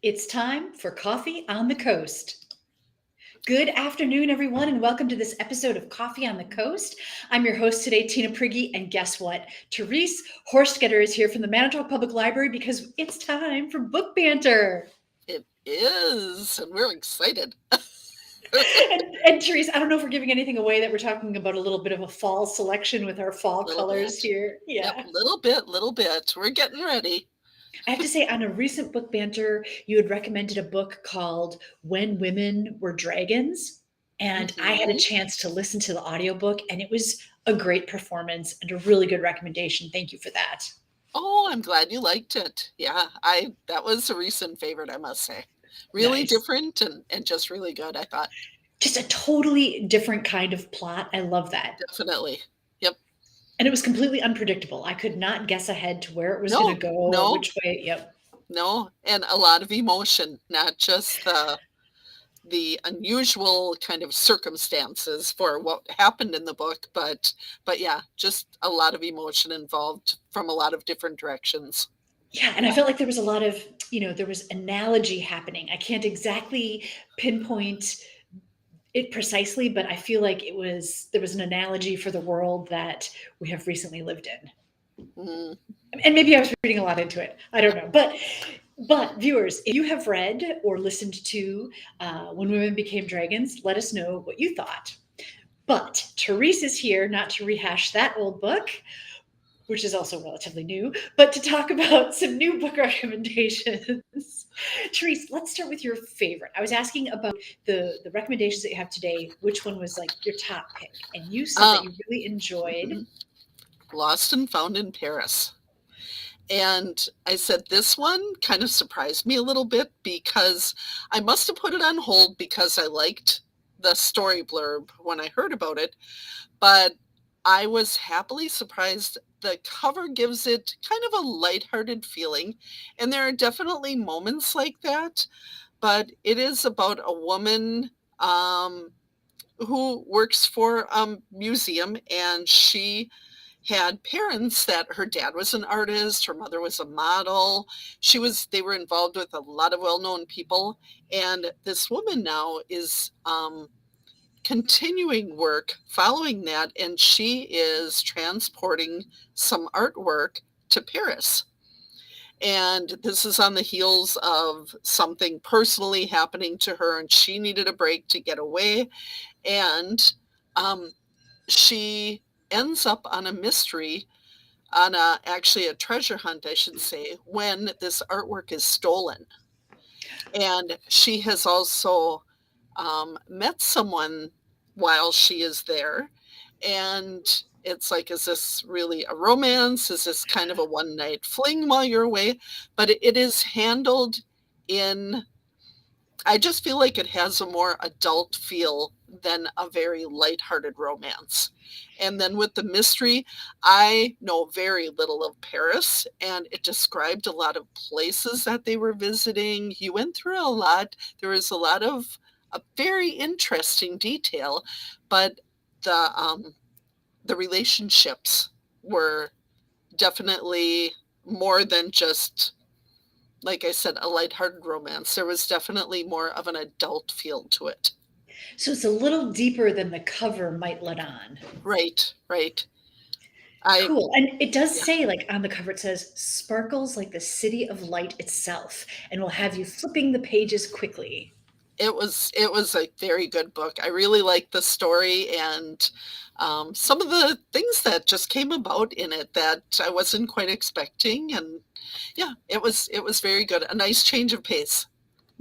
It's time for Coffee on the Coast. Good afternoon, everyone, and welcome to this episode of Coffee on the Coast. I'm your host today, Tina Prigge, and guess what? Therese Horstketter is here from the Manitowoc Public Library because it's time for book banter. It is, and we're excited. And Therese, I don't know if we're giving anything away that we're talking about a little bit of a fall selection with our fall Little colors bit. here. Yep, Yeah. little bit. We're getting ready. I have to say, on a recent book banter, you had recommended a book called When Women Were Dragons. And I had a hmm chance to listen to the audiobook, and it was a great performance and a really good recommendation. Thank you for that. Oh, I'm glad you liked it. Yeah, I that was a recent favorite, I must say. Really Nice. different and just really good, I thought. Just a totally different kind of plot. I love that. Definitely. Yep. And it was completely unpredictable. I could not guess ahead to where it was going to No, go or no, which way. Yep. no, and a lot of emotion, not just the unusual kind of circumstances for what happened in the book, but yeah, just a lot of emotion involved from a lot of different directions. Yeah, and I Yeah. felt like there was a lot of, there was analogy happening. I can't exactly pinpoint it precisely, but I feel like there was an analogy for the world that we have recently lived in. Mm, And maybe I was reading a lot into it. I don't know. But viewers, if you have read or listened to When Women Became Dragons, let us know what you thought. But Therese is here not to rehash that old book, which is also relatively new, but to talk about some new book recommendations. Therese, let's start with your favorite. I was asking about the recommendations that you have today. Which one was like your top pick? And you said that um, you really enjoyed. mhm. Lost and Found in Paris. And I said this one kind of surprised me a little bit because I must have put it on hold because I liked the story blurb when I heard about it, but I was happily surprised. The cover gives it kind of a lighthearted feeling, and there are definitely moments like that, but it is about a woman um, who works for a museum, and she had parents that her dad was an artist, her mother was a model. They were involved with a lot of well-known people, and this woman now is continuing work following that, and she is transporting some artwork to Paris. And this is on the heels of something personally happening to her, and she needed a break to get away. And um, she ends up on a mystery, on actually a treasure hunt, I should say, when this artwork is stolen. And she has also met someone while she is there. And it's like, is this really a romance? Is this kind of a one night fling while you're away? But it is handled in, I just feel like it has a more adult feel than a very lighthearted romance. And then with the mystery, I know very little of Paris, and it described a lot of places that they were visiting. You went through a lot. There was a lot of a very interesting detail, but the the relationships were definitely more than just, like I said, a lighthearted romance. There was definitely more of an adult feel to it. So it's a little deeper than the cover might let on. Right, right. I Cool. And it does Yeah, say, like on the cover, it says sparkles like the city of light itself, and will have you flipping the pages quickly. it was a very good book. I really liked the story and some of the things that just came about in it that I wasn't quite expecting. And yeah, it was very good. A nice change of pace.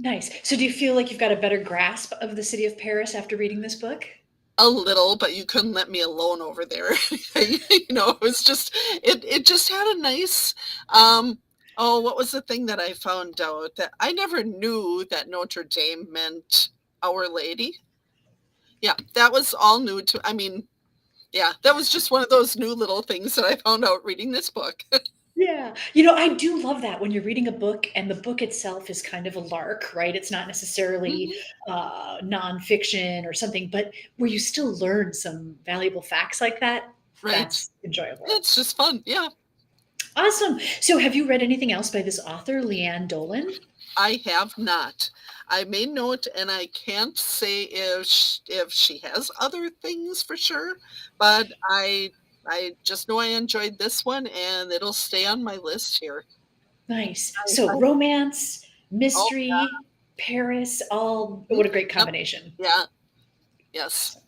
Nice. So do you feel like you've got a better grasp of the city of Paris after reading this book? A little, but you couldn't let me alone over there. It was just it just had a nice oh, what was the thing that I found out that I never knew that Notre Dame meant Our Lady? Yeah, that was all new to I mean, yeah, that was just one of those new little things that I found out reading this book. Yeah. I do love that when you're reading a book and the book itself is kind of a lark, right? It's not necessarily Mhm. nonfiction or something, but where you still learn some valuable facts like that. Right. That's enjoyable. It's just fun. Yeah. Awesome. So have you read anything else by this author, Leanne Dolan? I have not. I made note, and I can't say if she has other things for sure, but I just know I enjoyed this one, and it'll stay on my list here. Nice. So I romance, oh, mystery, Paris, all mhm, what a great yep, combination. yeah, yes,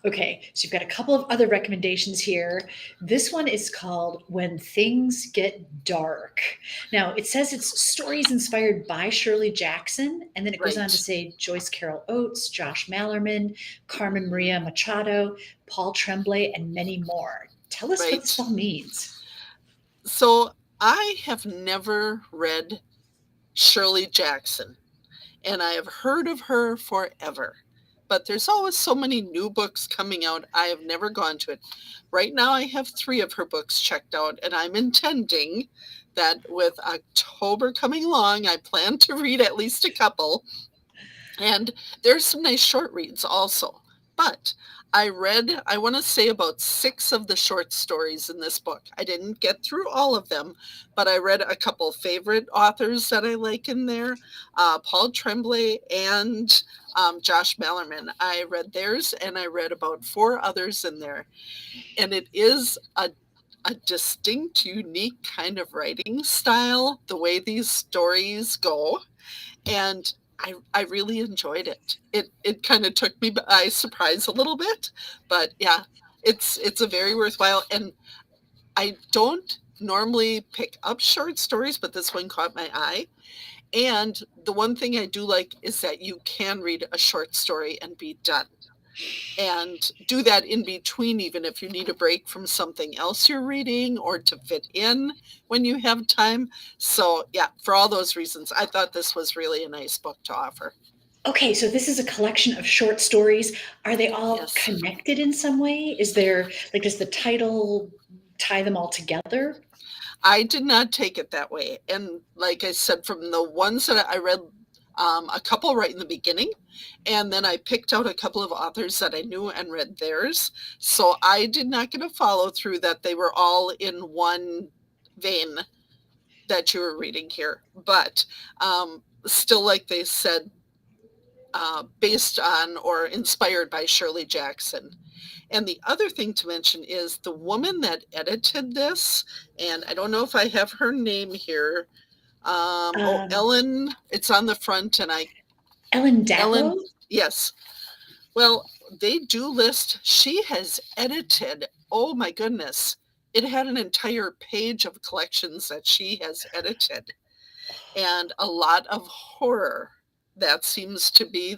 Okay, so you've got a couple of other recommendations here. This one is called When Things Get Dark. Now, it says it's stories inspired by Shirley Jackson, and then it goes on to right. say Joyce Carol Oates, Josh Mallerman, Carmen Mhm, Maria Machado, Paul Tremblay, and many more. Tell us what this right. all means. So, I have never read Shirley Jackson, and I have heard of her forever. But there's always so many new books coming out. I have never gone to it. Right now, I have 3 of her books checked out, and I'm intending that with October coming along, I plan to read at least a couple. And there's some nice short reads also. But I read, I want to say about 6 of the short stories in this book. I didn't get through all of them, but I read a couple favorite authors that I like in there, Paul Tremblay and Josh Mallerman. I read theirs, and I read about 4 others in there. And it is a distinct, unique kind of writing style, the way these stories go, and I really enjoyed it. It kind of took me by surprise a little bit, but yeah, it's a very worthwhile. And I don't normally pick up short stories, but this one caught my eye. And the one thing I do like is that you can read a short story and be done, and do that in between, even if you need a break from something else you're reading or to fit in when you have time. So, yeah, for all those reasons, I thought this was really a nice book to offer. Okay, so this is a collection of short stories. Are they all Yes. connected in some way? Is there, like, does the title tie them all together? I did not take it that way. And like I said, from the ones that I read, a couple right in the beginning, and then I picked out a couple of authors that I knew and read theirs. So I did not get a follow through that they were all in one vein that you were reading here. But still, like they said, based on or inspired by Shirley Jackson. And the other thing to mention is the woman that edited this, and I don't know if I have her name here. Um, Ellen, it's on the front, and Ellen Ellen, Datlow? yes. Well, they do list, she has edited, oh my goodness, it had an entire page of collections that she has edited, and a lot of horror. That seems to be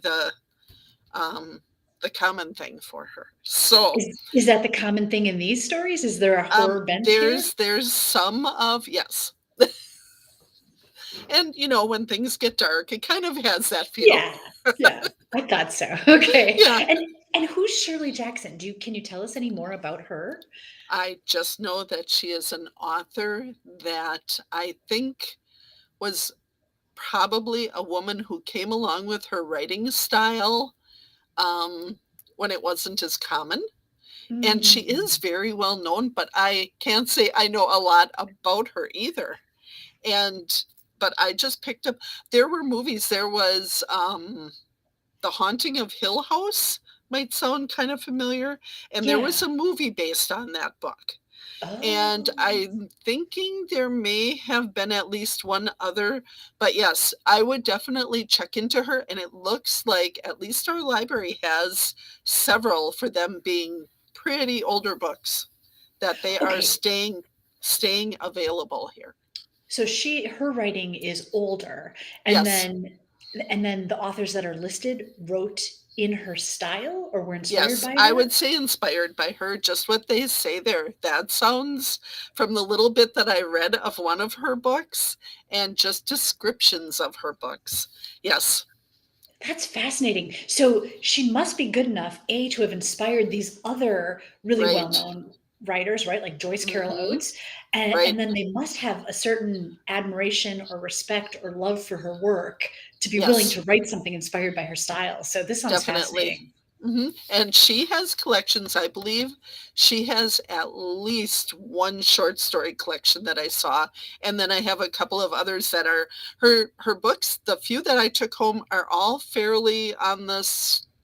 um, the common thing for her. So, Is that the common thing in these stories? Is there a horror bent here? there's some of yes, and when things get dark, it kind of has that feel. Yeah, yeah, I thought so. Okay, Yeah, and who's Shirley Jackson? Can you tell us any more about her? I just know that she is an author that I think was probably a woman who came along with her writing style um, when it wasn't as common. And she is Mm. very well known, but I can't say I know a lot about her either. And but I just picked up, there were movies. There was The Haunting of Hill House, might sound kind of familiar, and there was Yeah. a movie based on that book. And Oh, I'm thinking there may have been at least one other, but yes, I would definitely check into her, and it looks like at least our library has several for them being pretty older books that they are okay. staying available here. So her writing is older, and Yes. then the authors that are listed wrote in her style or were inspired Yes, by I her? would say inspired by her, just what they say there. That sounds, from the little bit that I read of one of her books and just descriptions of her books. Yes, That's fascinating. So she must be good enough, A, to have inspired these other really right. well-known writers, right? Like Joyce Carol Mhm. Oates. And Right. then they must have a certain admiration or respect or love for her work to be willing Yes, to write something inspired by her style. So this sounds definitely. fascinating. And she has collections. I believe she has at least one short story collection that I saw, and then I have a couple of others that are her books. The few that I took home are all fairly on the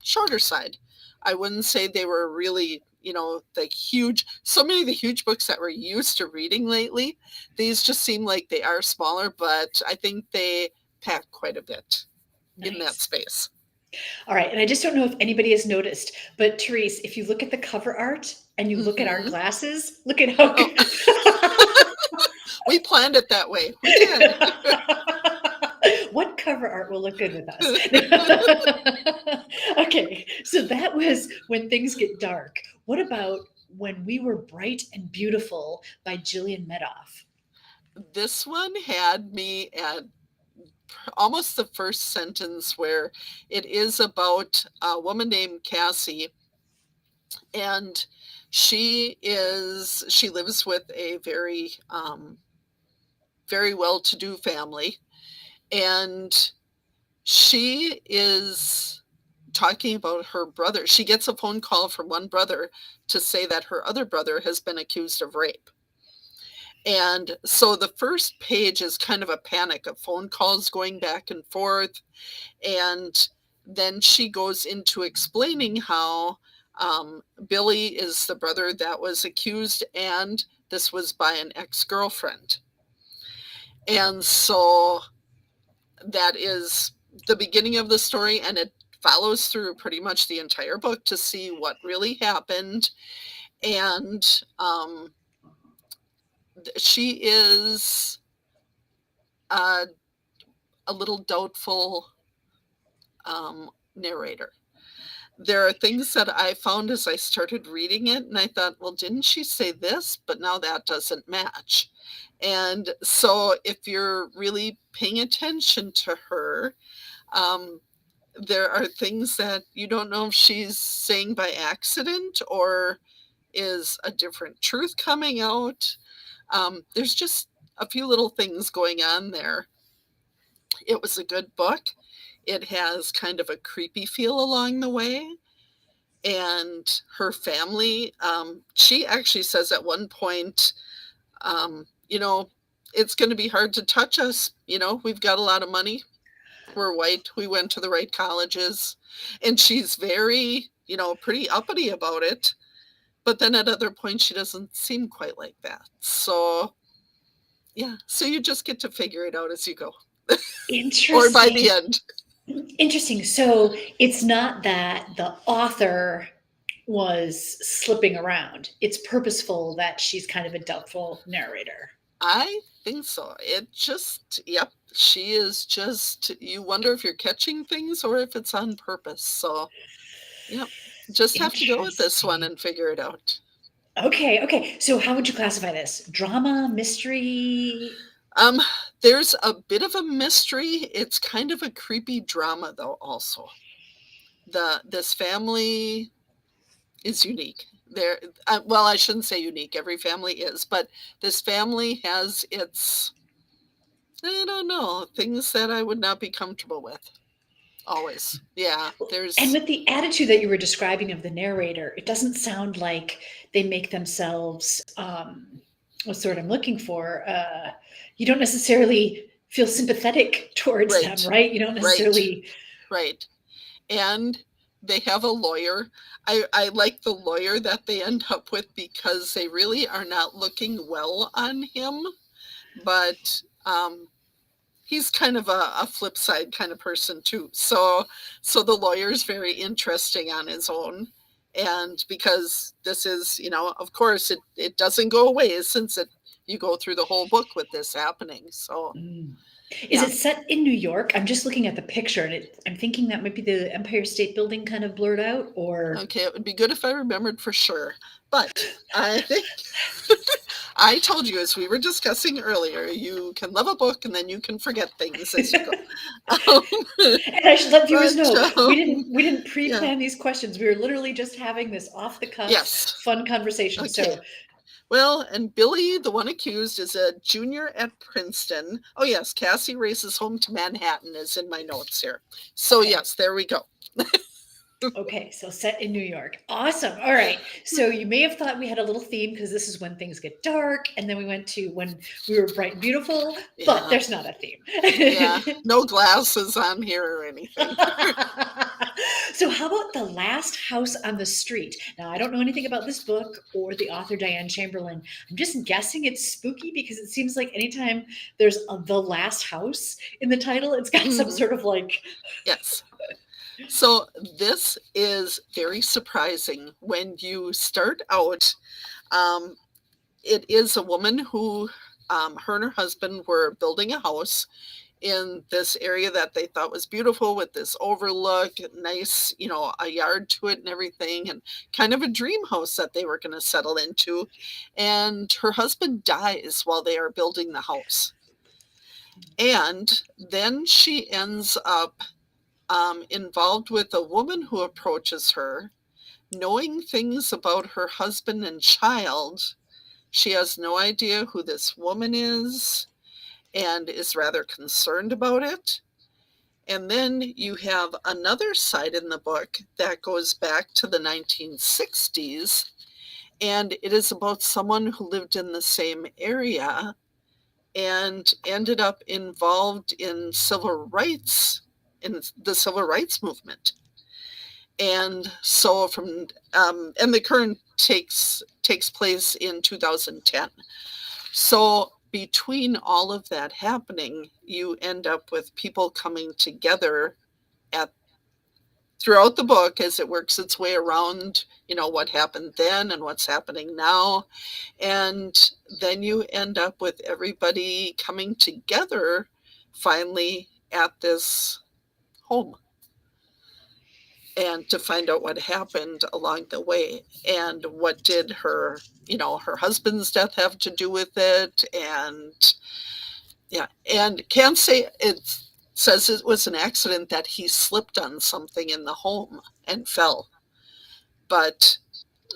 shorter side. I wouldn't say they were really, the huge, so many of the huge books that we're used to reading lately. These just seem like they are smaller, but I think they pack quite a bit in that Nice. space. All right. And I just don't know if anybody has noticed, but Therese, if you look at the cover art and you look at our Hmm. glasses, look at how Oh, good. we planned it that way. We did. What cover art will look good with us? Okay. So that was When Things Get Dark. What about When We Were Bright and Beautiful by Jillian Medoff? This one had me at almost the first sentence, where it is about a woman named Cassie, and she lives with a very well-to-do family, and she is talking about her brother. She gets a phone call from one brother to say that her other brother has been accused of rape. And so the first page is kind of a panic of phone calls going back and forth. And then she goes into explaining how Billy is the brother that was accused, and this was by an ex-girlfriend. And so that is the beginning of the story, and it follows through pretty much the entire book to see what really happened. And she is a little doubtful narrator. There are things that I found as I started reading it, and I thought, well, didn't she say this? But now that doesn't match. And so if you're really paying attention to her, um, there are things that you don't know if she's saying by accident or is a different truth coming out. There's just a few little things going on there. It was a good book. It has kind of a creepy feel along the way. And her family, she actually says at one point, um, you know, it's going to be hard to touch us. We've got a lot of money. We're white. We went to the right colleges. And she's very, pretty uppity about it. But then at other points, she doesn't seem quite like that. So, yeah. So you just get to figure it out as you go or by the Interesting. end. Interesting. So it's not that the author was slipping around. It's purposeful that she's kind of a doubtful narrator. I think so. Yep. She is just, you wonder if you're catching things or if it's on purpose. So, yep. Just have to go with this one Interesting. and figure it out. Okay, okay. So how would you classify this? Drama, mystery? Um, there's a bit of a mystery. It's kind of a creepy drama, though, also. This family is unique. Well, I shouldn't say unique. Every family is, but this family has I don't know, things that I would not be comfortable with. Always. Yeah, And there's with the attitude that you were describing of the narrator, it doesn't sound like they make themselves, what's the word I'm looking for? You don't necessarily feel sympathetic towards them, right, right? You don't right, necessarily. right. And they have a lawyer. I like the lawyer that they end up with because they really are not looking well on him. But he's kind of a flip side kind of person too. So the lawyer is very interesting on his own. And because this is, of course, it doesn't go away since you go through the whole book with this happening. So, Mm. Is yeah. it set in New York? I'm just looking at the picture and I'm thinking that might be the Empire State Building kind of blurred out, or. Okay, it would be good if I remembered for sure. But I think I told you, as we were discussing earlier, you can love a book and then you can forget things as you go. And I should let viewers But know we didn't yeah, pre-plan these questions. We were literally just having this off the cuff yes. fun conversation. Okay. So Well, and Billy, the one accused, is a junior at Princeton. Oh, yes, Cassie races home to Manhattan is in my notes here. So, okay. yes, there we go. Okay, so set in New York. Awesome. All right. So you may have thought we had a little theme because this is when things get dark, and then we went to when we were bright and beautiful, but Yeah. there's not a Yeah. theme. No glasses on here or anything. So how about The Last House on the Street? Now, I don't know anything about this book or the author Diane Chamberlain. I'm just guessing it's spooky because it seems like anytime there's The Last House in the title, it's got some Mhm. sort of like, Yes. So this is very surprising when you start out. Um, it is a woman who, her and her husband were building a house in this area that they thought was beautiful with this overlook, nice, a yard to it and everything, and kind of a dream house that they were going to settle into. And her husband dies while they are building the house. And then she ends up involved with a woman who approaches her, knowing things about her husband and child. She has no idea who this woman is and is rather concerned about it. And then you have another side in the book that goes back to the 1960s, and it is about someone who lived in the same area and ended up involved in the civil rights movement. And so and the current takes place in 2010. So between all of that happening, you end up with people coming together at throughout the book as it works its way around, what happened then and what's happening now. And then you end up with everybody coming together finally at this home, and to find out what happened along the way, and what did her husband's death have to do with it. And yeah, and can't say it says it was an accident that he slipped on something in the home and fell. But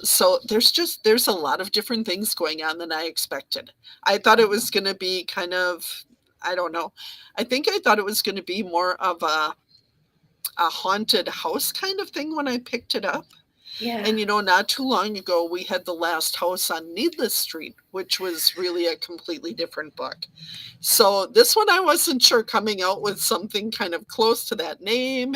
so there's a lot of different things going on than I expected. I thought it was going to be kind of, I don't know, I thought it was going to be more of a haunted house kind of thing when I picked it up. yeah. And not too long ago, we had The Last House on Needless Street, which was really a completely different book. So this one I wasn't sure coming out with something kind of close to that name.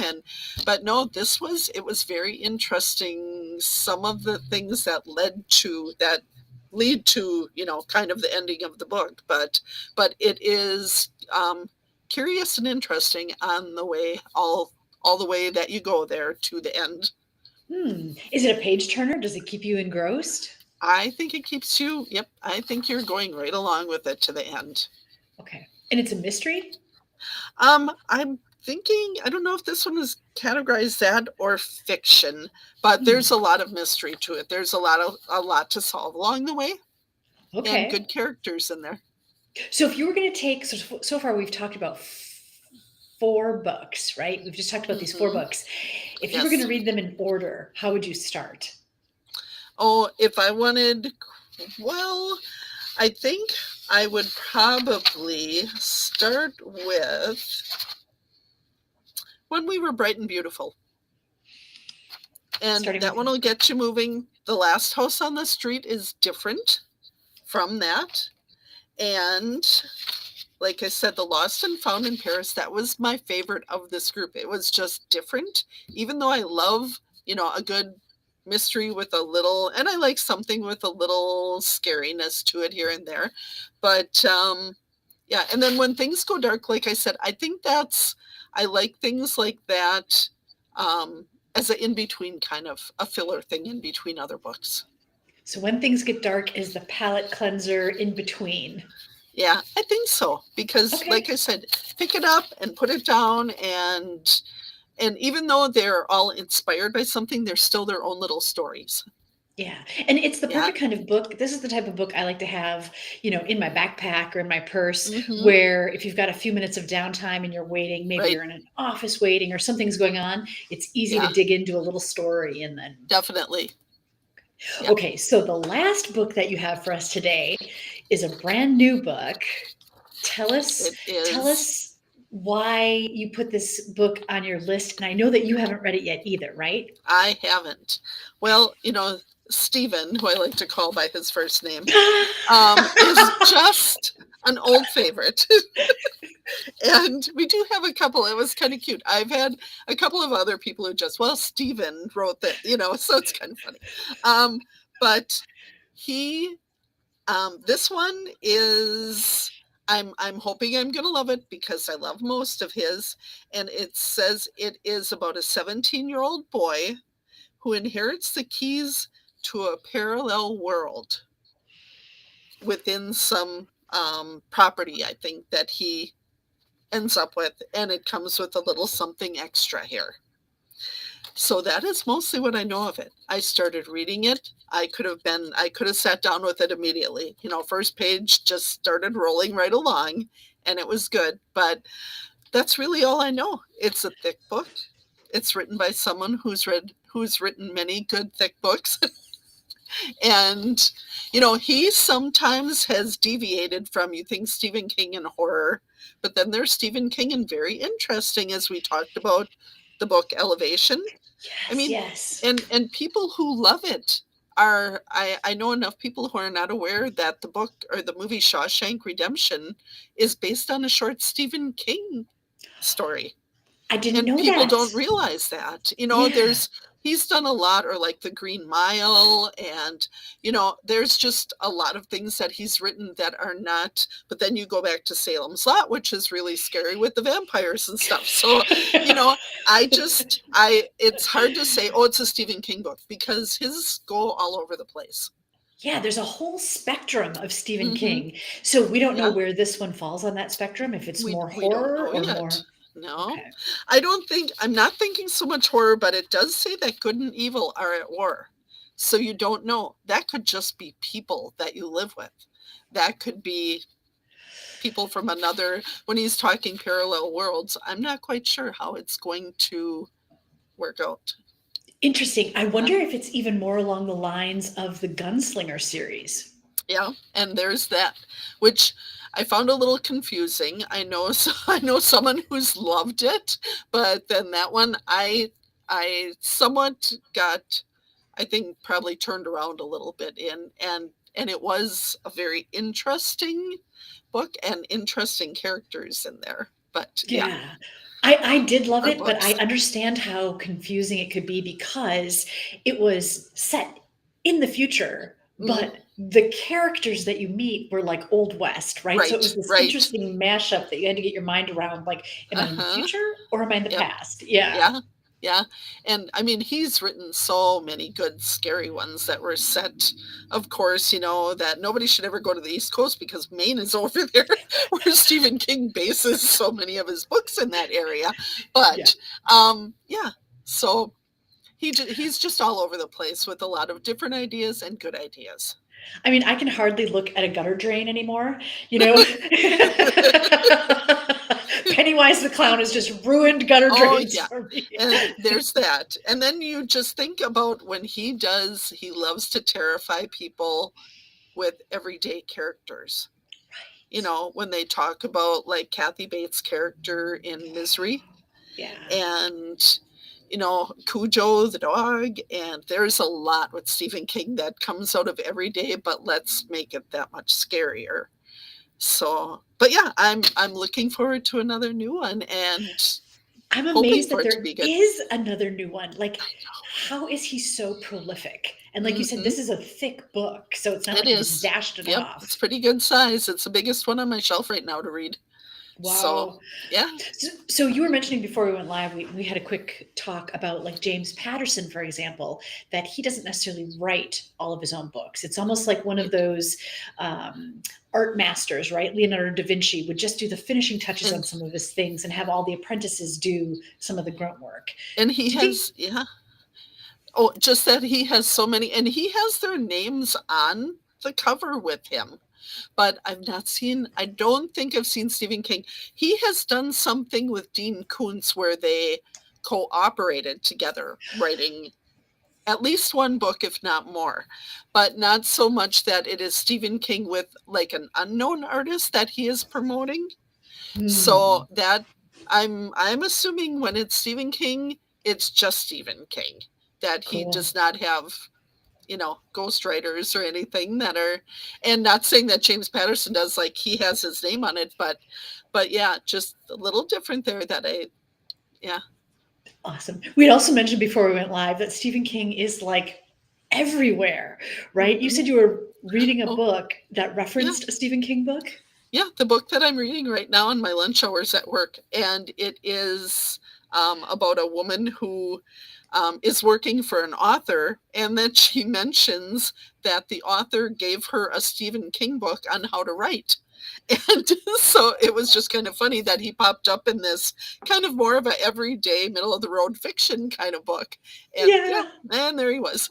But no, it was very interesting. Some of the things that lead to, kind of the ending of the book. But it is curious and interesting on the way, all the way that you go there to the end. Is it a page turner? Does it keep you engrossed? I think it keeps you, yep, I think you're going right along with it to the end. Okay. And it's a mystery? I'm thinking, I don't know if this one is categorized that or fiction, but Hmm. there's a lot of mystery to it. There's a lot to solve along the way, and Okay. good characters in there. So if you were going to take, so far we've talked about 4 books, right? We've just talked about these 4 books. If you were going to Yes. read them in order, how would you start? Oh, if I wanted, well, I think I would probably start with When We Were Bright and Beautiful. And Starting that with one will get you moving. The Last House on the Street is different from that. And like I said, The Lost and Found in Paris, that was my favorite of this group. It was just different, even though I love, a good mystery with a little, and I like something with a little scariness to it here and there. But yeah, and then when things go dark, like I said, I like things like that as an in-between, kind of a filler thing in between other books. So when things get dark is the palate cleanser in between. Yeah, I think so, because Okay. like I said, pick it up and put it down, and even though they're all inspired by something, they're still their own little stories. Yeah. And it's the Yeah. perfect kind of book. This is the type of book I like to have, in my backpack or in my purse, Mhm. where if you've got a few minutes of downtime and you're waiting, maybe Right. you're in an office waiting or something's going on, it's easy Yeah. to dig into a little story and then. Definitely. Yeah. Okay, so the last book that you have for us today is a brand new book. Tell us why you put this book on your list, and I know that you haven't read it yet either, right? I haven't. Well, Stephen, who I like to call by his first name, is just an old favorite. And we do have a couple. It was kind of cute. I've had a couple of other people who just, well, Stephen wrote that, so it's kind of funny. But he, this one is, I'm hoping I'm going to love it because I love most of his. And it says it is about a 17-year-old boy who inherits the keys to a parallel world within some property, I think, that he ends up with, and it comes with a little something extra here. So that is mostly what I know of it. I started reading it. I could have sat down with it immediately. First page just started rolling right along, and it was good. But that's really all I know. It's a thick book. It's written by someone who's written many good thick books. And he sometimes has deviated from, you think, Stephen King and horror, but then there's Stephen King and very interesting, as we talked about the book Elevation. I Yes, mean, yes. and people who love it are, I know enough people who are not aware that the book or the movie Shawshank Redemption is based on a short Stephen King story. I didn't And know people that. don't realize that. Yeah. He's done a lot, or like the Green Mile, and there's just a lot of things that he's written that are not. But then you go back to Salem's Lot, which is really scary with the vampires and stuff. So it's hard to say, oh, it's a Stephen King book, because his go all over the place. Yeah, there's a whole spectrum of Stephen Mm-hmm. King. So we don't know Yeah, where this one falls on that spectrum, if it's more we don't horror know or yet. more. No, Okay. I'm not thinking so much horror, but it does say that good and evil are at war. So you don't know. That could just be people that you live with. That could be people from another, when he's talking parallel worlds, I'm not quite sure how it's going to work out. Interesting. I Yeah. wonder if it's even more along the lines of the Gunslinger series. Yeah, and there's that, which I found a little confusing. I know someone who's loved it, but then that one I somewhat got, I think, probably turned around a little bit and it was a very interesting book and interesting characters in there. But yeah, Yeah. I did love our it, but I books. understand how confusing it could be because it was set in the future, Mm, but the characters that you meet were like Old West, right? So it was right, this right. interesting mashup that you had to get your mind around, like, am I in the Uh-huh. future or am I in the Yep. past? Yeah. Yeah, yeah, and I mean, he's written so many good scary ones that were set, of course, that nobody should ever go to the East Coast because Maine is over there, where Stephen King bases so many of his books in that area. Yeah. But yeah, so he's just all over the place with a lot of different ideas and good ideas. I mean, I can hardly look at a gutter drain anymore, you know? Pennywise the clown has just ruined gutter Oh drains yeah, for me. and there's that, and then you just think about when he loves to terrify people with everyday characters. When they talk about like Kathy Bates' character in Misery, Yeah. and Cujo the dog, and there's a lot with Stephen King that comes out of everyday, but let's make it that much scarier. So, but yeah, I'm looking forward to another new one and I'm hoping amazed for that it to there be good. is another new one. Like, I how is he so prolific? And like know. you said, this is a thick book, so it's not It like he just is. dashed it Yep, it's off. pretty good size. It's the biggest one on my shelf right now to read. So, Wow. yeah. So you were mentioning before we went live, we had a quick talk about like James Patterson, for example, that he doesn't necessarily write all of his own books. It's almost like one of Right. those art masters, right? Leonardo da Vinci would just do the finishing touches on And some of his things and have all the apprentices do some of the grunt work. and he Did he? has, yeah. Oh, just that he has so many, and he has their names on the cover with him. But I don't think I've seen Stephen King. He has done something with Dean Koontz where they cooperated together writing at least one book, if not more, but not so much that it is Stephen King with like an unknown artist that he is promoting. Hmm. So that I'm assuming when it's Stephen King, it's just Stephen King, that he Cool. does not have, ghostwriters or anything that are, and not saying that James Patterson does, like he has his name on it, but yeah, just a little different there yeah. Awesome. We'd also mentioned before we went live that Stephen King is like everywhere, right? You Hmm. said you were reading a Oh, book that yeah. referenced a Stephen King book. Yeah, the book that I'm reading right now in my lunch hours at work, and it is about a woman who is working for an author, and then she mentions that the author gave her a Stephen King book on how to write. And so it was just kind of funny that he popped up in this kind of more of a everyday, middle of the road fiction kind of book. And yeah, Yeah. and there he was.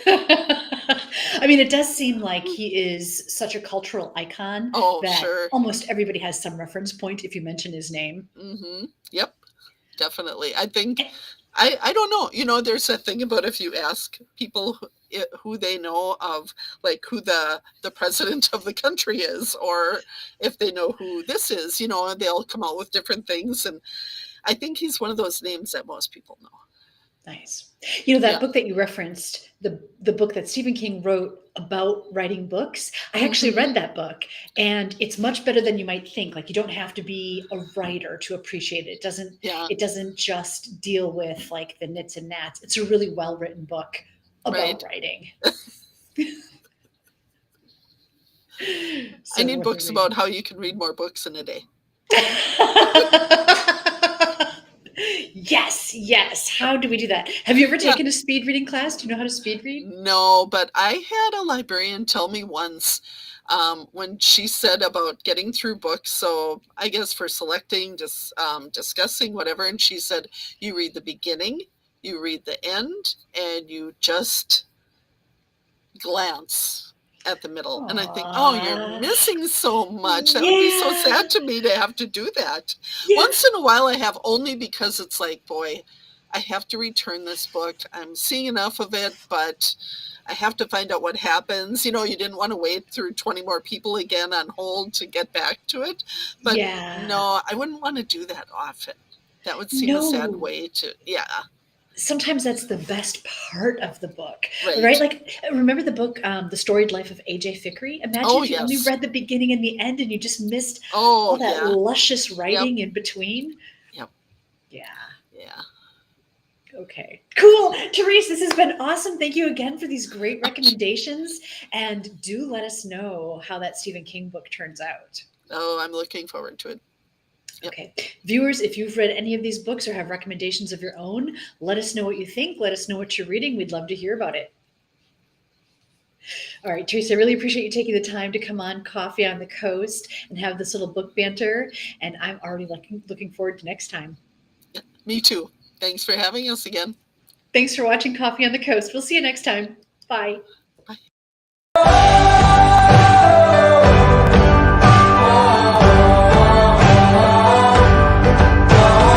I mean, it does seem like he is such a cultural icon Oh, that sure. almost everybody has some reference point if you mention his name. Yep, definitely. I think I don't know. There's that thing about if you ask people who they know of, like who the president of the country is, or if they know who this is, they'll come out with different things. And I think he's one of those names that most people know. Nice. You know, that Yeah. book that you referenced, the book that Stephen King wrote about writing books, I actually Hmm. read that book, and it's much better than you might think. Like, you don't have to be a writer to appreciate it. Yeah. It doesn't just deal with like the nits and gnats. It's a really well-written book about Right. writing. I So need worth a books read. about how you can read more books in a day. Yes, yes. How do we do that? Have you ever Yeah. taken a speed reading class? Do you know how to speed read? No, but I had a librarian tell me once, when she said about getting through books. So I guess for selecting, just discussing, whatever. And she said, you read the beginning, you read the end, and you just glance at the middle. And I think, oh, you're Aw. missing so much. That would be so Yeah. sad to me to have to do that. Yeah. Once in a while, I have, only because it's like, boy, I have to return this book. I'm seeing enough of it, but I have to find out what happens. You didn't want to wait through 20 more people again on hold to get back to it. But Yeah. no, I wouldn't want to do that often. That would seem a sad No. way to, yeah, Sometimes that's the best part of the book, right? right. Like, remember the book, The Storied Life of A.J. Fickery? Imagine Oh, if you only yes. read the beginning and the end and you just missed all Oh, that yeah. luscious Yep. writing in between. Yep. Yeah. Yeah. Okay. Cool. Therese, this has been awesome. Thank you again for these great recommendations. And do let us know how that Stephen King book turns out. Oh, I'm looking forward to it. Yep. Okay. Viewers, if you've read any of these books or have recommendations of your own, let us know what you think. Let us know what you're reading. We'd love to hear about it. All right, Therese, I really appreciate you taking the time to come on Coffee on the Coast and have this little book banter. And I'm already looking forward to next time. Yeah, me too. Thanks for having us again. Thanks for watching Coffee on the Coast. We'll see you next time. Bye.